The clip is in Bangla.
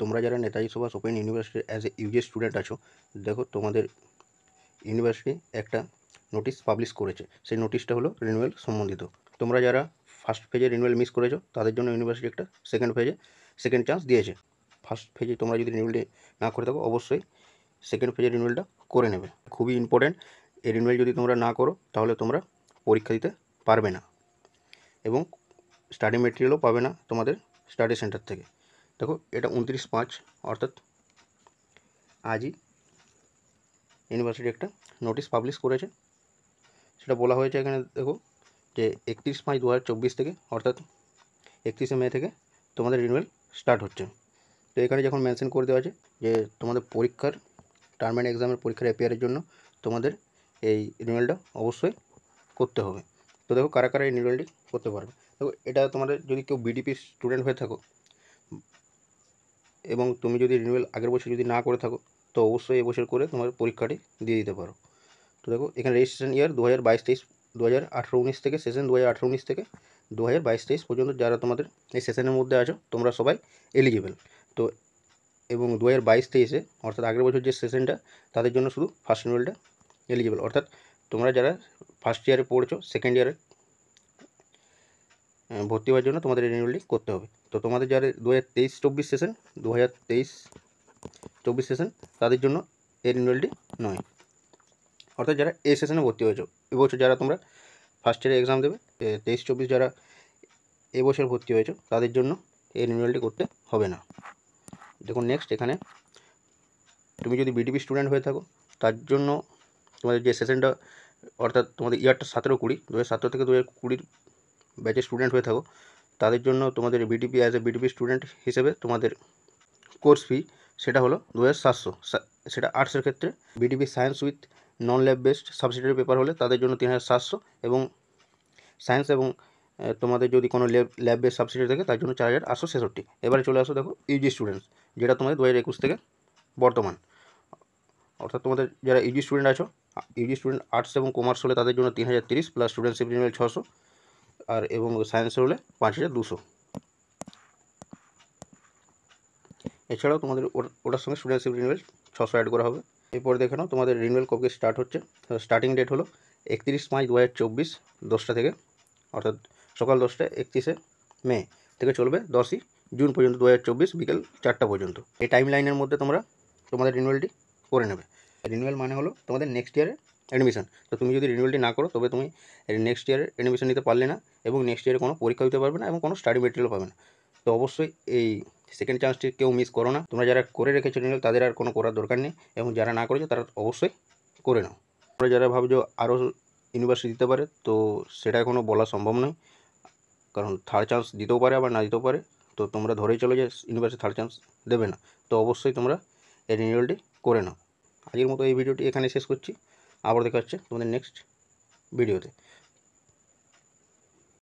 তোমরা যারা Netaji Subhash open university as a UG student আছো, দেখো তোমাদের ইউনিভার্সিটি একটা নোটিশ পাবলিশ করেছে। সেই নোটিশটা হলো রিনিউয়াল সম্বন্ধিত। তোমরা যারা ফার্স্ট ফেজে রিনিউয়াল মিস করেছো তাদের জন্য ইউনিভার্সিটি একটা সেকেন্ড চান্স দিয়েছে। ফার্স্ট ফেজে তোমরা যদি রিনিউয়ালটি না করে থাকো, অবশ্যই সেকেন্ড ফেজে রিনিউয়ালটা করে নেবে। খুবই ইম্পর্ট্যান্ট। এই রিনিউয়াল যদি তোমরা না করো তাহলে তোমরা পরীক্ষা দিতে পারবে না এবং স্টাডি মেটেরিয়ালও পাবে না তোমাদের স্টাডি সেন্টার থেকে। দেখো, এটা 29/5 অর্থাৎ আজই ইউনিভার্সিটি একটা নোটিশ পাবলিশ করেছে। সেটা বলা হয়েছে এখানে দেখো যে 31/5/2024 থেকে অর্থাৎ 31শে মে থেকে তোমাদের রিনিউয়াল স্টার্ট হচ্ছে। তো এখানে যখন মেনশন করে দেওয়া আছে যে তোমাদের পরীক্ষার টার্ম অ্যান্ড এক্সামের পরীক্ষার অ্যাপিয়ারের জন্য তোমাদের এই রিনিউয়ালটা অবশ্যই করতে হবে। তো দেখো কারা কারা এই রিনিউয়ালটি করতে পারবে। দেখো, এটা তোমাদের যদি কেউ বিডিপি স্টুডেন্ট হয়ে থাকো এবং তুমি যদি রিনিউয়াল আগের বছর যদি না করে থাকো, তো অবশ্যই এবছর করে তোমার পরীক্ষাটি দিয়ে দিতে পারো। তো দেখো, এখানে রেজিস্ট্রেশন ইয়ার 2022-23, 2018-19 থেকে সেশন 2018-19 থেকে 2022-23 পর্যন্ত যারা তোমাদের এই সেশনের মধ্যে আছো তোমরা সবাই এলিজিবল। তো এবং 2022-23-এ অর্থাৎ আগের বছর যে সেশনটা, তাদের জন্য শুধু ফার্স্ট রিনিউয়ালটা এলিজিবল। অর্থাৎ তোমরা যারা ফার্স্ট ইয়ারে পড়ছো, সেকেন্ড ইয়ারে ভর্তি হওয়ার জন্য তোমাদের রিনিউয়ালটি করতে হবে। তো তোমাদের যারা 2023-24 সেশন, 2023-24 সেশন, তাদের জন্য এই রিনিউয়ালটি নয়। অর্থাৎ যারা এই সেশনে ভর্তি হয়েছো এবছর, যারা তোমরা ফার্স্ট ইয়ারে এক্সাম দেবে 23-24 যারা এবছর ভর্তি হয়েছো, তাদের জন্য এই রিনিউয়ালটি করতে হবে না। দেখুন নেক্সট, এখানে তুমি যদি বিডিপি স্টুডেন্ট হয়ে থাকো তার জন্য তোমাদের যে সেশনটা অর্থাৎ তোমাদের ইয়ারটা 17-20, 2017 থেকে 2020 ব্যাচের স্টুডেন্ট হয়ে থাকো, তাদের জন্য তোমাদের BDP as a BDP student হিসেবে তোমাদের কোর্স ফি সেটা হলো 2700। সেটা আর্টসের ক্ষেত্রে BDP science with non lab based subsidiary paper হলে তাদের জন্য 3700 এবং সায়েন্স এবং তোমাদের যদি কোনো ল্যাব বেসড সাবসিডিয়ারি থাকে তার জন্য 4866। এবারে চলে আসো, দেখো ইউজি স্টুডেন্টস, যেটা তোমাদের 2021 থেকে বর্তমান। অর্থাৎ তোমাদের যারা ইউজি স্টুডেন্ট আছো, ইউজি স্টুডেন্ট আর্টস এবং কমার্স হলে তাদের জন্য 3030 প্লাস স্টুডেন্টশিপ রিনিউয়াল 600, আর এবং সায়েন্সের হলে 5200। এছাড়াও তোমাদের ওটার সঙ্গে স্টুডেন্টশিপ রিনিউয়াল 600 অ্যাড করা হবে। এরপর দেখে নাও তোমাদের রিনিউয়াল কবে স্টার্ট হচ্ছে। স্টার্টিং ডেট হলো 31 মার্চ 2024 10টা থেকে, অর্থাৎ সকাল 10টা, 31শে মে থেকে চলবে 10ই জুন পর্যন্ত 2024 বিকেল 4টা পর্যন্ত। এই টাইম লাইনের মধ্যে তোমরা তোমাদের রিনিউয়ালটি করে নেবে। রিনিউয়াল মানে হলো তোমাদের নেক্সট ইয়ারের অ্যাডমিশন। তো তুমি যদি রিনিউয়ালটি না করো তবে তুমি নেক্সট ইয়ারের অ্যাডমিশন নিতে পারলে না এবং নেক্সট ইয়ারে কোনো পরীক্ষা দিতে পারবে না এবং কোনো স্টাডি মেটেরিয়াল পাবে না। তো অবশ্যই এই সেকেন্ড চান্সটি কেউ মিস করো না। তোমরা যারা করে রেখেছো রিনিউয়াল তাদের আর কোনো করার দরকার নেই এবং যারা না করেছো তারা অবশ্যই করে নাও। তোমরা যারা ভাবছো আরও ইউনিভার্সিটি দিতে পারে, তো সেটা এখনও বলা সম্ভব নয়, কারণ থার্ড চান্স দিতেও পারে আবার না দিতেও পারে। তো তোমরা ধরেই চলো যে ইউনিভার্সিটি থার্ড চান্স দেবে না। তো অবশ্যই তোমরা এই রিনিউয়ালটি করে নাও। আজকের মতো এই ভিডিওটি এখানে শেষ করছি। আবার দেখা হচ্ছে তোমাদের নেক্সট ভিডিওতে।